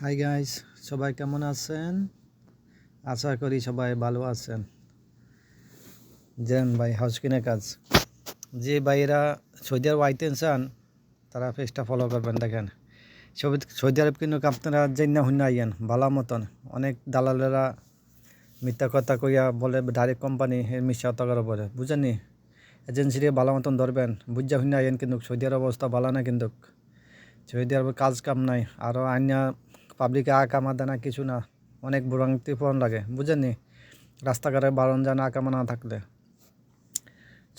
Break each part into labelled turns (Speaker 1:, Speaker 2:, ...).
Speaker 1: Hi guys, সবাই কেমন আছেন? আশা করি সবাই ভালো আছেন। যেন ভাই হাউসকিনের কাজ যে ভাইয়েরা সৌদি আরব আইতেন চান তারা পেজটা ফলো করবেন। দেখেন সৌদি আরব কিন্তু আপনারা জেন্না হুন্না আইয়েন ভালো মতন। অনেক দালালেরা মিথ্যা কথা কইয়া বলে ডাইরেক্ট কোম্পানি মিথ্যা কথা করে বলে, বুঝেননি? এজেন্সিরে ভালো মতন ধরবেন, বুঝা হুন্না আইয়েন। কিন্তু সৌদি আরব অবস্থা ভালো না, কিন্তু সৌদি আরবের কাজ কাম নাই, আরও আইনা পাবলিকে কামা দেনা কিছু না, অনেক ভোগান্তিপূরণ লাগে, বুঝেননি? রাস্তাঘাটে বারণ জানা আকামা না থাকলে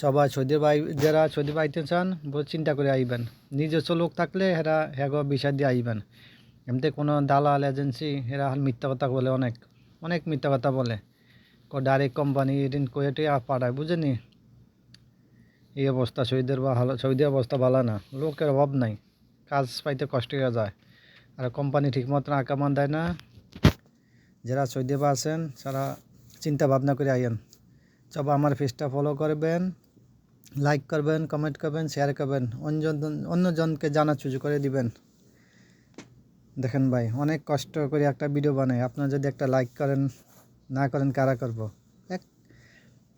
Speaker 1: সবাই যারা সৌদি আইতে চান বহুত চিন্তা করে আইবেন। নিজস্ব লোক থাকলে এরা হেগো বিষয় দিয়ে আইবেন। এমনি কোনো দালাল এজেন্সি এরা মিথ্যা কথা বলে, অনেক অনেক মিথ্যা কথা বলে। ডাইরেক্ট কোম্পানি ঋণ কয়েটে পাঠায়, বুঝেনি? এই অবস্থা সৌদি অবস্থা ভালো না, লোকের অভাব নাই, কাজ পাইতে কষ্ট হয়ে যায়, আর কোম্পানি ঠিক মতন আকামান দেয় না। যারা সৌদি আরবে আছেন তারা চিন্তা ভাবনা করে আইয়েন। সব আমার পেজটা ফলো করবেন, লাইক করবেন, কমেন্ট করবেন, শেয়ার করবেন, অন্যজনকে জানার সুযোগ করে দিবেন। দেখেন ভাই, অনেক কষ্ট করে একটা ভিডিও বানাই, আপনারা যদি একটা লাইক করেন না করেন কারা করব?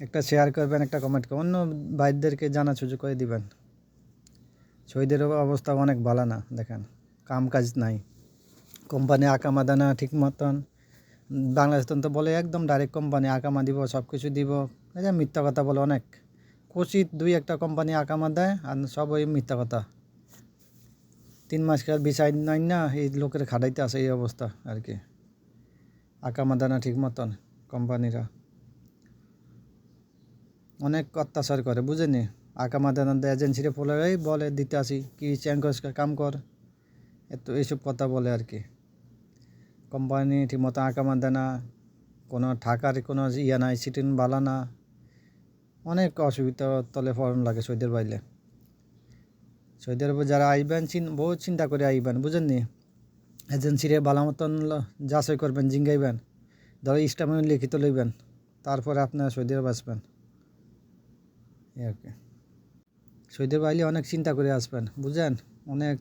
Speaker 1: একটা শেয়ার করবেন, একটা কমেন্ট করবেন, অন্য ভাইদেরকে জানার সুযোগ করে দিবেন। সৌদির অবস্থা অনেক ভালো না, দেখেন কাম কাজ নাই, কোম্পানি আকামা দানা ঠিক মতন। বাংলাদেশ তো বলে একদম ডাইরেক্ট কোম্পানি আকামা দিব, সব কিছু দিব। এই যে মিথ্যা কথা বলে অনেক, কোচিত দুই একটা কোম্পানি আকামা দেয়, আর সব ওই মিথ্যা কথা। 3 মাস কার বিচার নাই না, এই লোকের খাটাইতে আছে, এই অবস্থা আর কি। আকামা দেয় না ঠিক মতন, কোম্পানিরা অনেক অত্যাচার করে, বুঝেনি? আকামা দেয় না, এজেন্সিরে ফলে বলে দিতে আসি কি চেঞ্জ কাম কর, এত এইসব কথা বলে আর কি। কোম্পানি ঠিক মতো আকামা দেয় না, কোনো থাকার কোনো ইয়ে নাই, সিটিন ভালো না, অনেক অসুবিধা তলে ফরম লাগে সৌদি আরব আইলে। সৌদি আরবে যারা আইবেন বহুত চিন্তা করে আইবেন, বুঝেননি? এজেন্সিরে ভালো মতন যাচাই করবেন, জিঙ্গাইবেন, ধরো স্টামেন্ট লিখিত লইবেন, তারপরে আপনার সৌদি আরব আসবেন। এই আর কি। সৌদি আরব আইলে অনেক চিন্তা করে আসবেন, বুঝেন? অনেক